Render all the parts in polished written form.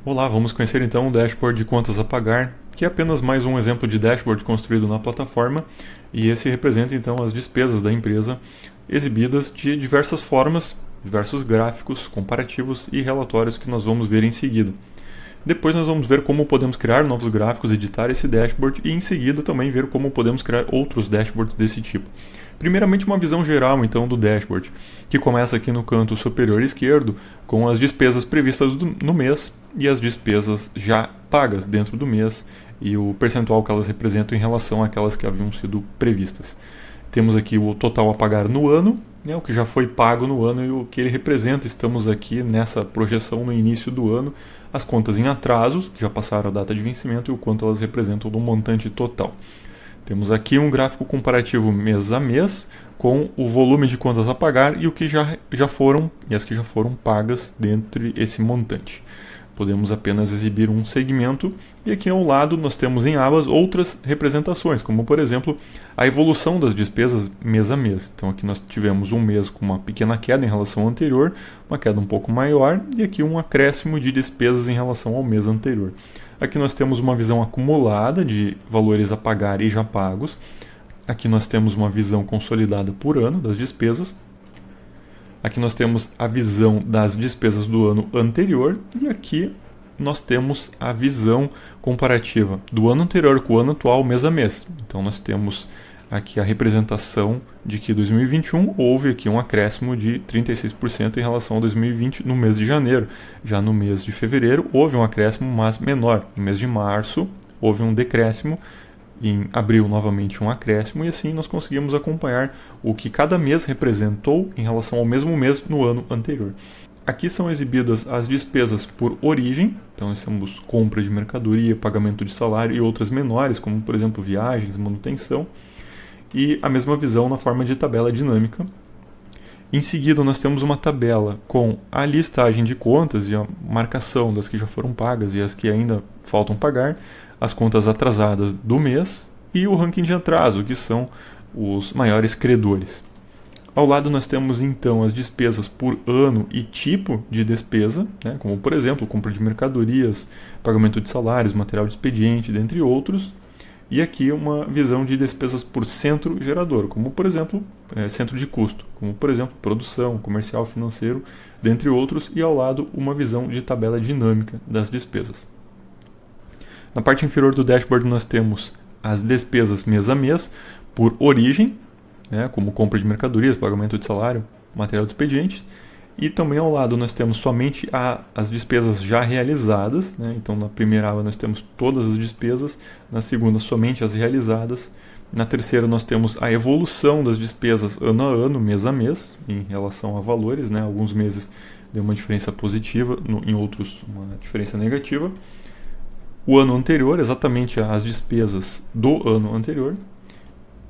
Olá, vamos conhecer então o dashboard de contas a pagar, que é apenas mais um exemplo de dashboard construído na plataforma, e esse representa então as despesas da empresa exibidas de diversas formas, diversos gráficos, comparativos e relatórios que nós vamos ver em seguida. Depois nós vamos ver como podemos criar novos gráficos, editar esse dashboard e em seguida também ver como podemos criar outros dashboards desse tipo. Primeiramente uma visão geral então do dashboard, que começa aqui no canto superior esquerdo com as despesas previstas no mês e as despesas já pagas dentro do mês e o percentual que elas representam em relação àquelas que haviam sido previstas. Temos aqui o total a pagar no ano, o que já foi pago no ano e o que ele representa. Estamos aqui nessa projeção no início do ano, as contas em atrasos, que já passaram a data de vencimento, e o quanto elas representam do montante total. Temos aqui um gráfico comparativo mês a mês, com o volume de contas a pagar e o que já foram e as que já foram pagas dentro desse montante. Podemos apenas exibir um segmento e aqui ao lado nós temos em abas outras representações, como por exemplo a evolução das despesas mês a mês. Então aqui nós tivemos um mês com uma pequena queda em relação ao anterior, uma queda um pouco maior e aqui um acréscimo de despesas em relação ao mês anterior. Aqui nós temos uma visão acumulada de valores a pagar e já pagos. Aqui nós temos uma visão consolidada por ano das despesas. Aqui nós temos a visão das despesas do ano anterior e aqui nós temos a visão comparativa do ano anterior com o ano atual, mês a mês. Então nós temos aqui a representação de que em 2021 houve aqui um acréscimo de 36% em relação a 2020 no mês de janeiro. Já no mês de fevereiro houve um acréscimo, mas menor. No mês de março houve um decréscimo. Em abril, novamente, um acréscimo, e assim nós conseguimos acompanhar o que cada mês representou em relação ao mesmo mês no ano anterior. Aqui são exibidas as despesas por origem, então nós temos compra de mercadoria, pagamento de salário e outras menores, como por exemplo viagens, manutenção, e a mesma visão na forma de tabela dinâmica. Em seguida, nós temos uma tabela com a listagem de contas e a marcação das que já foram pagas e as que ainda faltam pagar, as contas atrasadas do mês e o ranking de atraso, que são os maiores credores. Ao lado nós temos então as despesas por ano e tipo de despesa, como por exemplo, compra de mercadorias, pagamento de salários, material de expediente, dentre outros. E aqui uma visão de despesas por centro gerador, como por exemplo, centro de custo, como por exemplo, produção, comercial, financeiro, dentre outros, e ao lado uma visão de tabela dinâmica das despesas. Na parte inferior do dashboard nós temos as despesas mês a mês por origem, como compra de mercadorias, pagamento de salário, material de expedientes, e também ao lado nós temos somente as despesas já realizadas, então na primeira aba nós temos todas as despesas, na segunda somente as realizadas, na terceira nós temos a evolução das despesas ano a ano, mês a mês, em relação a valores, alguns meses deu uma diferença positiva, em outros uma diferença negativa. O ano anterior, exatamente as despesas do ano anterior,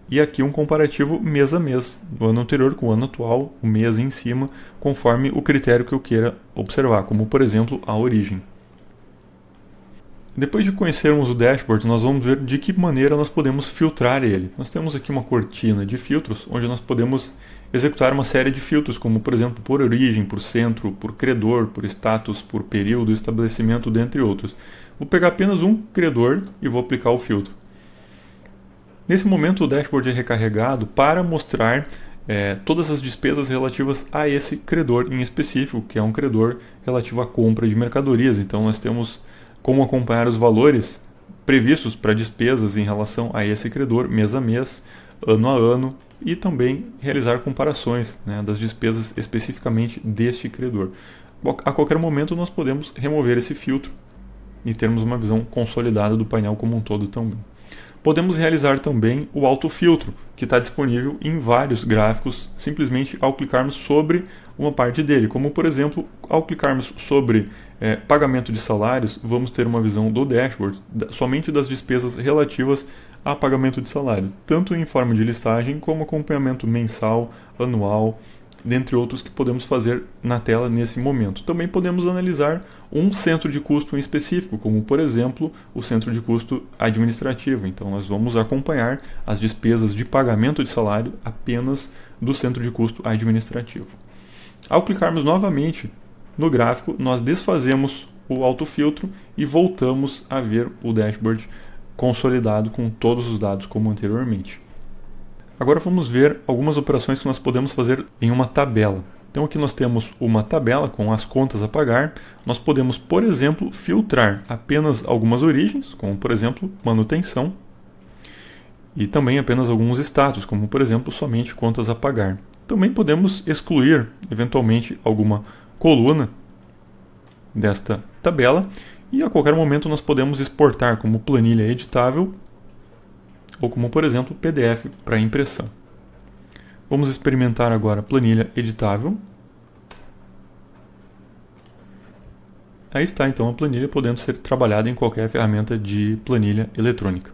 e aqui um comparativo mês a mês, do ano anterior com o ano atual, o mês em cima, conforme o critério que eu queira observar, como por exemplo a origem. Depois de conhecermos o dashboard, nós vamos ver de que maneira nós podemos filtrar ele. Nós temos aqui uma cortina de filtros, onde nós podemos executar uma série de filtros, como por exemplo por origem, por centro, por credor, por status, por período, estabelecimento, dentre outros. Vou pegar apenas um credor e vou aplicar o filtro. Nesse momento o dashboard é recarregado para mostrar todas as despesas relativas a esse credor em específico, que é um credor relativo à compra de mercadorias. Então nós temos como acompanhar os valores previstos para despesas em relação a esse credor mês a mês, ano a ano, e também realizar comparações das despesas especificamente deste credor. A qualquer momento nós podemos remover esse filtro e termos uma visão consolidada do painel como um todo também. Podemos realizar também o autofiltro, que está disponível em vários gráficos, simplesmente ao clicarmos sobre uma parte dele. Como, por exemplo, ao clicarmos sobre pagamento de salários, vamos ter uma visão do dashboard somente das despesas relativas a pagamento de salário, tanto em forma de listagem como acompanhamento mensal, anual, dentre outros que podemos fazer na tela nesse momento. Também podemos analisar um centro de custo em específico, como por exemplo o centro de custo administrativo. Então nós vamos acompanhar as despesas de pagamento de salário apenas do centro de custo administrativo. Ao clicarmos novamente no gráfico, nós desfazemos o autofiltro e voltamos a ver o dashboard consolidado com todos os dados como anteriormente. Agora vamos ver algumas operações que nós podemos fazer em uma tabela. Então aqui nós temos uma tabela com as contas a pagar. Nós podemos, por exemplo, filtrar apenas algumas origens, como por exemplo manutenção, e também apenas alguns status, como por exemplo somente contas a pagar. Também podemos excluir eventualmente alguma coluna desta tabela e a qualquer momento nós podemos exportar como planilha editável ou como, por exemplo, PDF para impressão. Vamos experimentar agora a planilha editável. Aí está então a planilha podendo ser trabalhada em qualquer ferramenta de planilha eletrônica.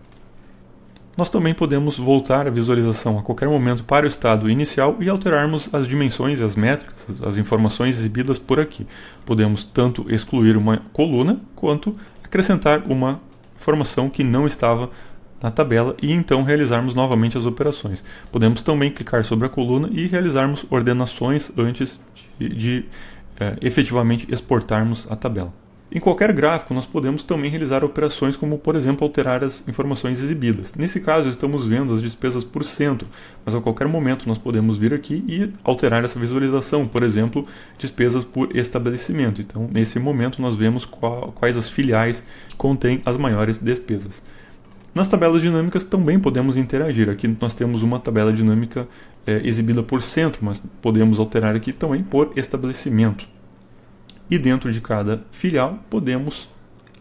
Nós também podemos voltar a visualização a qualquer momento para o estado inicial e alterarmos as dimensões e as métricas, as informações exibidas por aqui. Podemos tanto excluir uma coluna quanto acrescentar uma informação que não estava na tabela e então realizarmos novamente as operações. Podemos também clicar sobre a coluna e realizarmos ordenações antes de efetivamente exportarmos a tabela. Em qualquer gráfico, nós podemos também realizar operações como, por exemplo, alterar as informações exibidas. Nesse caso, estamos vendo as despesas por centro, mas a qualquer momento nós podemos vir aqui e alterar essa visualização, por exemplo, despesas por estabelecimento. Então, nesse momento, nós vemos quais as filiais contêm as maiores despesas. Nas tabelas dinâmicas também podemos interagir. Aqui nós temos uma tabela dinâmica exibida por centro, mas podemos alterar aqui também por estabelecimento. E dentro de cada filial podemos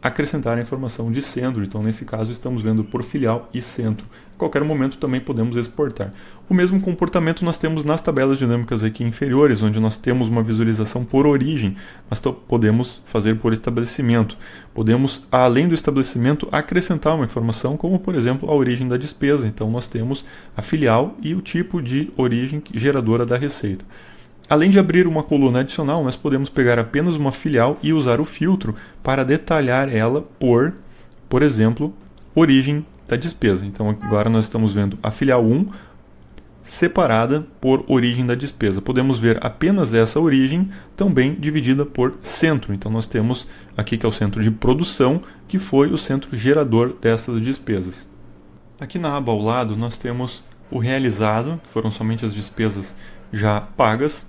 acrescentar a informação de centro. Então, nesse caso, estamos vendo por filial e centro. A qualquer momento também podemos exportar. O mesmo comportamento nós temos nas tabelas dinâmicas aqui inferiores, onde nós temos uma visualização por origem. Nós podemos fazer por estabelecimento. Podemos, além do estabelecimento, acrescentar uma informação, como, por exemplo, a origem da despesa. Então, nós temos a filial e o tipo de origem geradora da receita. Além de abrir uma coluna adicional, nós podemos pegar apenas uma filial e usar o filtro para detalhar ela por exemplo, origem da despesa. Então agora nós estamos vendo a filial 1 separada por origem da despesa. Podemos ver apenas essa origem também dividida por centro. Então nós temos aqui que é o centro de produção, que foi o centro gerador dessas despesas. Aqui na aba ao lado nós temos o realizado, que foram somente as despesas já pagas.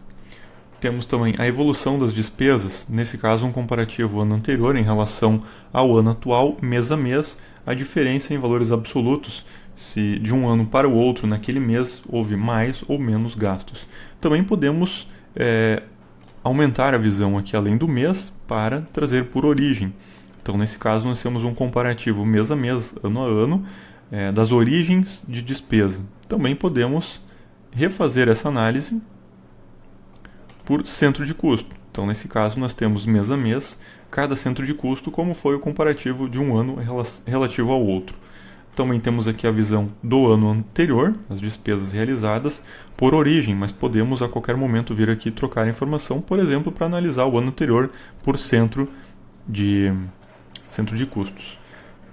Temos também a evolução das despesas, nesse caso um comparativo ano anterior em relação ao ano atual, mês a mês, a diferença em valores absolutos, se de um ano para o outro naquele mês houve mais ou menos gastos. Também podemos aumentar a visão aqui além do mês para trazer por origem. Então nesse caso nós temos um comparativo mês a mês, ano a ano, das origens de despesa. Também podemos refazer essa análise por centro de custo. Então, nesse caso, nós temos mês a mês, cada centro de custo, como foi o comparativo de um ano relativo ao outro. Também temos aqui a visão do ano anterior, as despesas realizadas, por origem, mas podemos a qualquer momento vir aqui trocar a informação, por exemplo, para analisar o ano anterior por centro de custos.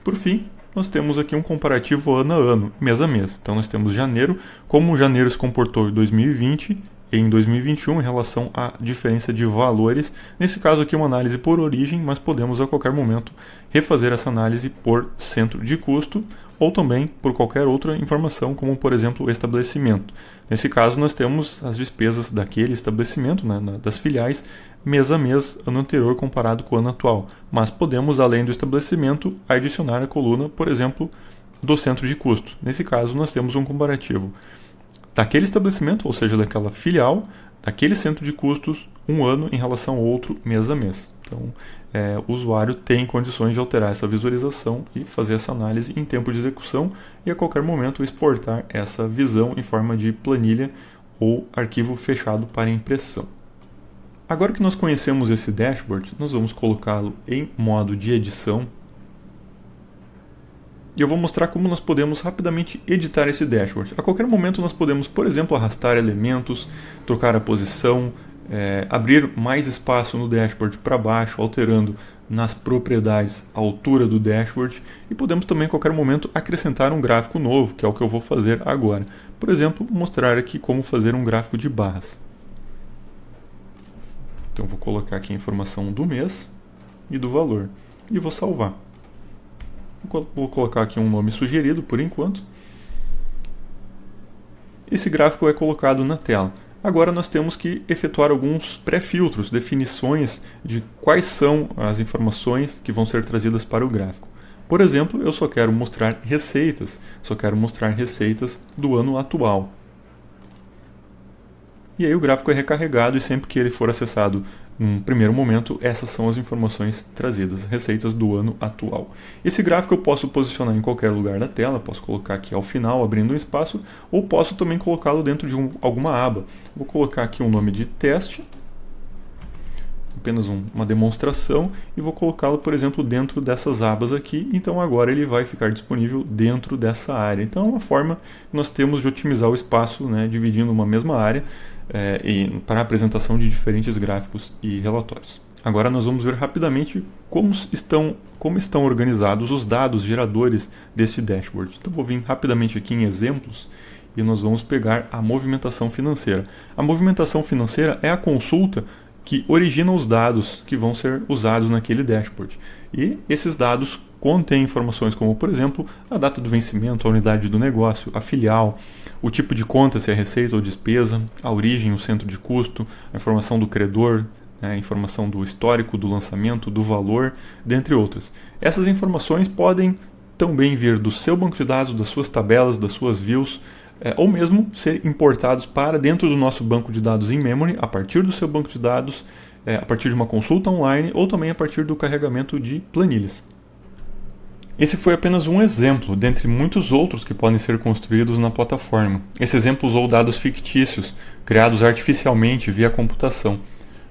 Por fim, nós temos aqui um comparativo ano a ano, mês a mês. Então, nós temos janeiro, como janeiro se comportou em 2020 em 2021 em relação à diferença de valores. Nesse caso aqui uma análise por origem, mas podemos a qualquer momento refazer essa análise por centro de custo ou também por qualquer outra informação, como por exemplo o estabelecimento. Nesse caso nós temos as despesas daquele estabelecimento, das filiais, mês a mês, ano anterior comparado com o ano atual. Mas podemos, além do estabelecimento, adicionar a coluna, por exemplo, do centro de custo. Nesse caso nós temos um comparativo daquele estabelecimento, ou seja, daquela filial, daquele centro de custos, um ano em relação ao outro, mês a mês. Então, o usuário tem condições de alterar essa visualização e fazer essa análise em tempo de execução e a qualquer momento exportar essa visão em forma de planilha ou arquivo fechado para impressão. Agora que nós conhecemos esse dashboard, nós vamos colocá-lo em modo de edição. E eu vou mostrar como nós podemos rapidamente editar esse dashboard. A qualquer momento nós podemos, por exemplo, arrastar elementos, trocar a posição, abrir mais espaço no dashboard para baixo, alterando nas propriedades a altura do dashboard. E podemos também, a qualquer momento, acrescentar um gráfico novo, que é o que eu vou fazer agora. Por exemplo, mostrar aqui como fazer um gráfico de barras. Então, eu vou colocar aqui a informação do mês. e do valor. E vou salvar. Vou colocar aqui um nome sugerido por enquanto. Esse gráfico é colocado na tela. Agora nós temos que efetuar alguns pré-filtros, definições de quais são as informações que vão ser trazidas para o gráfico. Por exemplo, eu só quero mostrar receitas do ano atual. E aí o gráfico é recarregado e sempre que ele for acessado num primeiro momento, essas são as informações trazidas, receitas do ano atual. Esse gráfico eu posso posicionar em qualquer lugar da tela, posso colocar aqui ao final, abrindo um espaço, ou posso também colocá-lo dentro de alguma aba. Vou colocar aqui um nome de teste, apenas uma demonstração, e vou colocá-lo, por exemplo, dentro dessas abas aqui, então agora ele vai ficar disponível dentro dessa área. Então é uma forma que nós temos de otimizar o espaço, né, dividindo uma mesma área, para a apresentação de diferentes gráficos e relatórios. Agora nós vamos ver rapidamente como estão organizados os dados geradores deste dashboard. Então vou vir rapidamente aqui em exemplos e nós vamos pegar a movimentação financeira. A movimentação financeira é a consulta que origina os dados que vão ser usados naquele dashboard. E esses dados contêm informações como, por exemplo, a data do vencimento, a unidade do negócio, a filial, o tipo de conta, se é receita ou despesa, a origem, o centro de custo, a informação do credor, a informação do histórico, do lançamento, do valor, dentre outras. Essas informações podem também vir do seu banco de dados, das suas tabelas, das suas views, ou mesmo ser importados para dentro do nosso banco de dados in memory, a partir do seu banco de dados, a partir de uma consulta online ou também a partir do carregamento de planilhas. Esse foi apenas um exemplo, dentre muitos outros que podem ser construídos na plataforma. Esse exemplo usou dados fictícios, criados artificialmente via computação.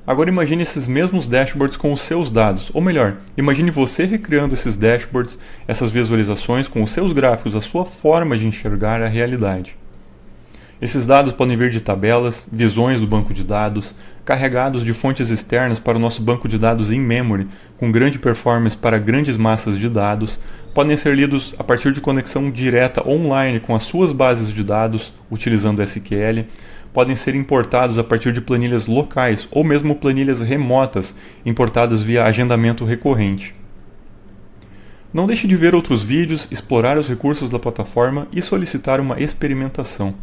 Agora imagine esses mesmos dashboards com os seus dados, ou melhor, imagine você recriando esses dashboards, essas visualizações com os seus gráficos, a sua forma de enxergar a realidade. Esses dados podem vir de tabelas, visões do banco de dados, carregados de fontes externas para o nosso banco de dados in memory, com grande performance para grandes massas de dados, podem ser lidos a partir de conexão direta online com as suas bases de dados, utilizando SQL, podem ser importados a partir de planilhas locais ou mesmo planilhas remotas, importadas via agendamento recorrente. Não deixe de ver outros vídeos, explorar os recursos da plataforma e solicitar uma experimentação.